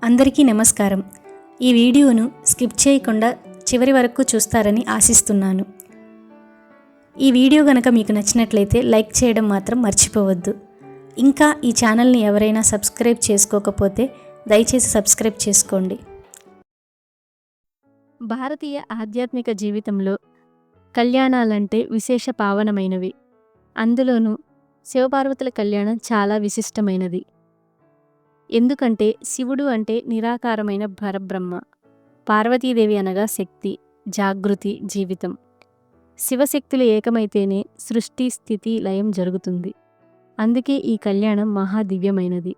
అందరికీ నమస్కారం. ఈ వీడియోను స్కిప్ చేయకుండా చివరి వరకు చూస్తారని ఆశిస్తున్నాను. ఈ వీడియో గనక మీకు నచ్చినట్లయితే లైక్ చేయడం మాత్రం మర్చిపోవద్దు. ఇంకా ఈ ఛానల్ని ఎవరైనా సబ్స్క్రైబ్ చేసుకోకపోతే దయచేసి సబ్స్క్రైబ్ చేసుకోండి. భారతీయ ఆధ్యాత్మిక జీవితంలో కళ్యాణాలంటే విశేష పావనమైనవి. అందులోనూ శివపార్వతుల కళ్యాణం చాలా విశిష్టమైనది. ఎందుకంటే శివుడు అంటే నిరాకారమైన పరబ్రహ్మ, పార్వతీదేవి అనగా శక్తి, జాగృతి, జీవితం. శివశక్తులు ఏకమైతేనే సృష్టి, స్థితి, లయం జరుగుతుంది. అందుకే ఈ కళ్యాణం మహాదివ్యమైనది.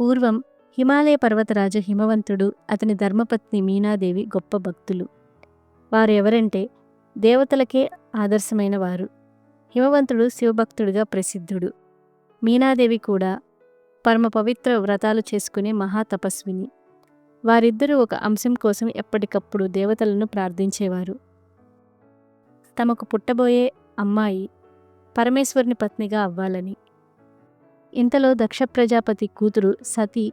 పూర్వం హిమాలయ పర్వతరాజు హిమవంతుడు, అతని ధర్మపత్ని మీనాదేవి గొప్ప భక్తులు. వారు ఎవరంటే దేవతలకే ఆదర్శమైన వారు. హిమవంతుడు శివభక్తుడిగా ప్రసిద్ధుడు. మీనాదేవి కూడా పరమ పవిత్ర వ్రతాలు చేసుకునే మహాతపస్విని. వారిద్దరూ ఒక అంశం కోసం ఎప్పటికప్పుడు దేవతలను ప్రార్థించేవారు. తమకు పుట్టబోయే అమ్మాయి పరమేశ్వరుని పత్నిగా అవ్వాలని. ఇంతలో దక్ష ప్రజాపతి కూతురు సతీ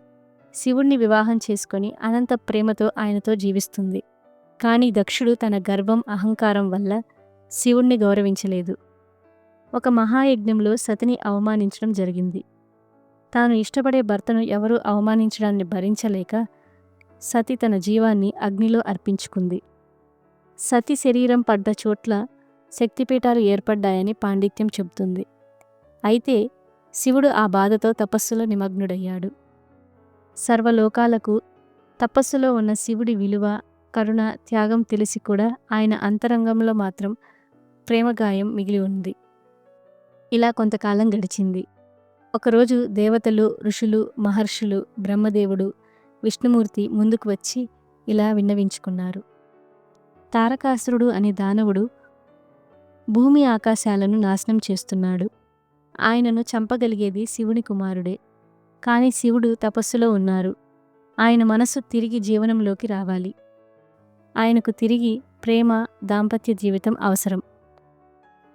శివుణ్ణి వివాహం చేసుకొని అనంత ప్రేమతో ఆయనతో జీవిస్తుంది. కానీ దక్షుడు తన గర్వం, అహంకారం వల్ల శివుణ్ణి గౌరవించలేదు. ఒక మహాయజ్ఞంలో సతిని అవమానించడం జరిగింది. తాను ఇష్టపడే భర్తను ఎవరూ అవమానించడాన్ని భరించలేక సతి తన జీవాన్ని అగ్నిలో అర్పించుకుంది. సతి శరీరం పడ్డ చోట్ల శక్తిపీఠాలు ఏర్పడ్డాయని పాండిత్యం చెబుతుంది. అయితే శివుడు ఆ బాధతో తపస్సులో నిమగ్నుడయ్యాడు. సర్వలోకాలకు తపస్సులో ఉన్న శివుడి విలువ, కరుణ, త్యాగం తెలిసి కూడా ఆయన అంతరంగంలో మాత్రం ప్రేమగాయం మిగిలి ఉంది. ఇలా కొంతకాలం గడిచింది. ఒకరోజు దేవతలు, ఋషులు, మహర్షులు, బ్రహ్మదేవుడు, విష్ణుమూర్తి ముందుకు వచ్చి ఇలా విన్నవించుకున్నారు. తారకాసురుడు అనే దానవుడు భూమి ఆకాశాలను నాశనం చేస్తున్నాడు. ఆయనను చంపగలిగేది శివుని కుమారుడే. కానీ శివుడు తపస్సులో ఉన్నారు. ఆయన మనసు తిరిగి జీవనంలోకి రావాలి. ఆయనకు తిరిగి ప్రేమ, దాంపత్య జీవితం అవసరం.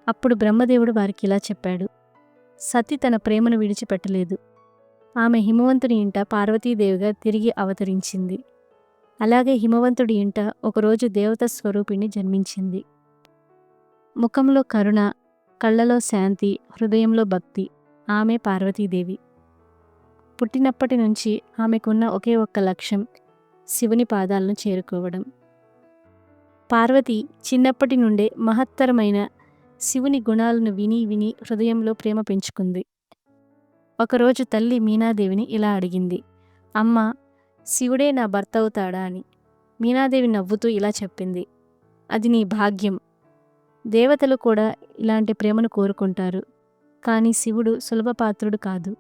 అప్పుడు బ్రహ్మదేవుడు వారికి ఇలా చెప్పాడు. సతి తన ప్రేమను విడిచిపెట్టలేదు. ఆమె హిమవంతుని ఇంట పార్వతీదేవిగా తిరిగి అవతరించింది. అలాగే హిమవంతుడి ఇంట ఒకరోజు దేవత స్వరూపిణి జన్మించింది. ముఖంలో కరుణ, కళ్ళలో శాంతి, హృదయంలో భక్తి. ఆమె పార్వతీదేవి. పుట్టినప్పటి నుంచి ఆమెకున్న ఒకే ఒక్క లక్ష్యం శివుని పాదాలను చేరుకోవడం. పార్వతి చిన్నప్పటి నుండే మహత్తరమైన శివుని గుణాలను విని విని హృదయంలో ప్రేమ పెంచుకుంది. ఒకరోజు తల్లి మీనాదేవిని ఇలా అడిగింది. అమ్మా, శివుడే నా భర్త అవుతాడా అని. మీనాదేవి నవ్వుతూ ఇలా చెప్పింది. అది నీ భాగ్యం. దేవతలు కూడా ఇలాంటి ప్రేమను కోరుకుంటారు. కానీ శివుడు సులభపాత్రుడు కాదు.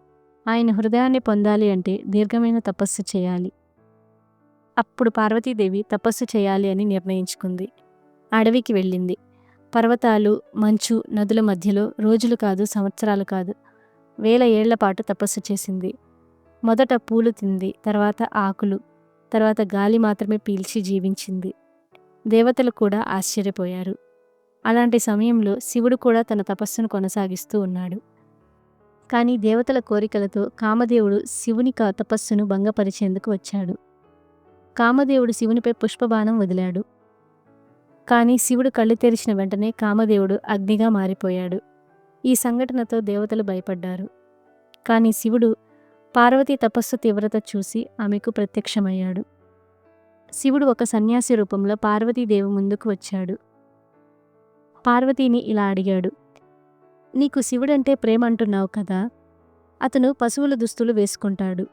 ఆయన హృదయాన్ని పొందాలి అంటే దీర్ఘమైన తపస్సు చేయాలి. అప్పుడు పార్వతీదేవి తపస్సు చేయాలి అని నిర్ణయించుకుంది. అడవికి వెళ్ళింది. పర్వతాలు, మంచు, నదుల మధ్యలో రోజులు కాదు, సంవత్సరాలు కాదు, 1000 ఏళ్ల పాటు తపస్సు చేసింది. మొదట పూలు తింది, తర్వాత ఆకులు, తర్వాత గాలి మాత్రమే పీల్చి జీవించింది. దేవతలు కూడా ఆశ్చర్యపోయారు. అలాంటి సమయంలో శివుడు కూడా తన తపస్సును కొనసాగిస్తూ ఉన్నాడు. కానీ దేవతల కోరికలతో కామదేవుడు శివుని తపస్సును భంగపరిచేందుకు వచ్చాడు. కామదేవుడు శివునిపై పుష్పబాణం వదిలాడు. కానీ శివుడు కళ్ళు తెరిచిన వెంటనే కామదేవుడు అగ్నిగా మారిపోయాడు. ఈ సంఘటనతో దేవతలు భయపడ్డారు. కానీ శివుడు పార్వతీ తపస్సు తీవ్రత చూసి ఆమెకు ప్రత్యక్షమయ్యాడు. శివుడు ఒక సన్యాసి రూపంలో పార్వతీదేవి ముందుకు వచ్చాడు. పార్వతీని ఇలా అడిగాడు. నీకు శివుడంటే ప్రేమ అంటున్నావు కదా. అతను పశువుల దుస్తులు వేసుకుంటాడు.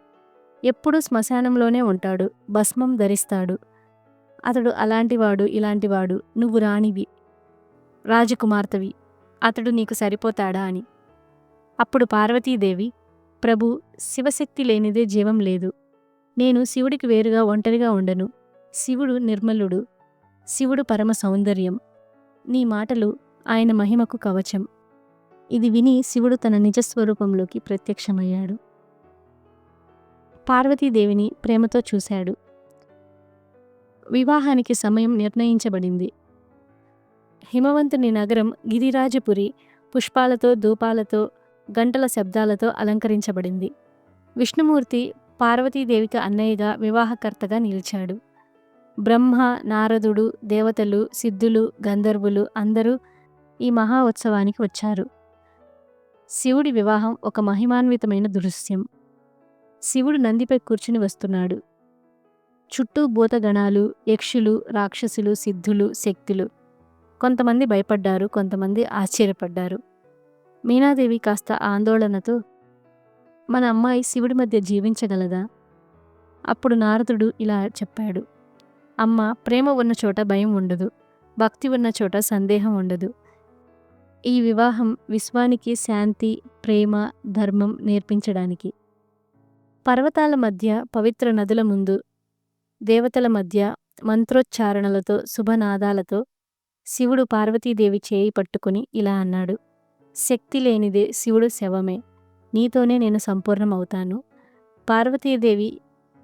ఎప్పుడూ శ్మశానంలోనే ఉంటాడు. భస్మం ధరిస్తాడు. అతడు అలాంటివాడు, ఇలాంటివాడు. నువ్వు రాణివి, రాజకుమార్తెవి. అతడు నీకు సరిపోతాడా అని. అప్పుడు పార్వతీదేవి, ప్రభు, శివశక్తి లేనిదే జీవం లేదు. నేను శివుడికి వేరుగా ఒంటరిగా ఉండను. శివుడు నిర్మలుడు. శివుడు పరమ సౌందర్యం. నీ మాటలు ఆయన మహిమకు కవచం. ఇది విని శివుడు తన నిజస్వరూపంలోకి ప్రత్యక్షమయ్యాడు. పార్వతీదేవిని ప్రేమతో చూశాడు. వివాహానికి సమయం నిర్ణయించబడింది. హిమవంతుని నగరం గిరిరాజపురి పుష్పాలతో, ధూపాలతో, గంటల శబ్దాలతో అలంకరించబడింది. విష్ణుమూర్తి పార్వతీదేవికి అన్నయ్యగా వివాహకర్తగా నిలిచాడు. బ్రహ్మ, నారదుడు, దేవతలు, సిద్ధులు, గంధర్వులు అందరూ ఈ మహా ఉత్సవానికి వచ్చారు. శివుడి వివాహం ఒక మహిమాన్వితమైన దృశ్యం. శివుడు నందిపై కూర్చుని వస్తున్నాడు. చుట్టూ భూతగణాలు, యక్షులు, రాక్షసులు, సిద్ధులు, శక్తులు. కొంతమంది భయపడ్డారు, కొంతమంది ఆశ్చర్యపడ్డారు. మీనాదేవి కాస్త ఆందోళనతో, మన అమ్మాయి శివుడి మధ్య జీవించగలదా? అప్పుడు నారదుడు ఇలా చెప్పాడు, అమ్మ, ప్రేమ ఉన్న చోట భయం ఉండదు, భక్తి ఉన్న చోట సందేహం ఉండదు. ఈ వివాహం విశ్వానికి శాంతి, ప్రేమ, ధర్మం నేర్పించడానికి. పర్వతాల మధ్య, పవిత్ర నదుల ముందు, దేవతల మధ్య మంత్రోచ్చారణలతో, శుభనాదాలతో శివుడు పార్వతీదేవి చేయి పట్టుకుని ఇలా అన్నాడు, శక్తి లేనిదే శివుడు శవమే, నీతోనే నేను సంపూర్ణమవుతాను. పార్వతీదేవి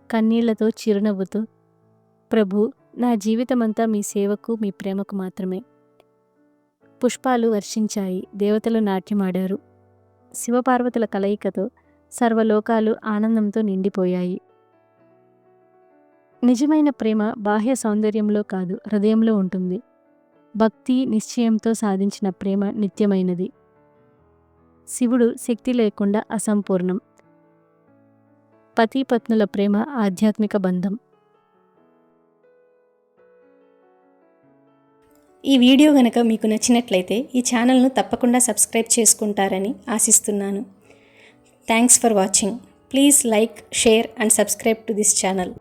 కన్నీళ్లతో, చిరునవ్వుతో, ప్రభు, నా జీవితమంతా మీ సేవకు, మీ ప్రేమకు మాత్రమే. పుష్పాలు వర్షించాయి, దేవతలు నాట్యమాడారు. శివపార్వతుల కలయికతో సర్వలోకాలు ఆనందంతో నిండిపోయాయి. నిజమైన ప్రేమ బాహ్య సౌందర్యంలో కాదు, హృదయంలో ఉంటుంది. భక్తి, నిశ్చయంతో సాధించిన ప్రేమ నిత్యమైనది. శివుడు శక్తి లేకుండా అసంపూర్ణం. పతిపత్నుల ప్రేమ ఆధ్యాత్మిక బంధం. ఈ వీడియో గనక మీకు నచ్చినట్లయితే ఈ ఛానల్ను తప్పకుండా సబ్స్క్రైబ్ చేసుకుంటారని ఆశిస్తున్నాను. Thanks for watching. Please like, share and subscribe to this channel.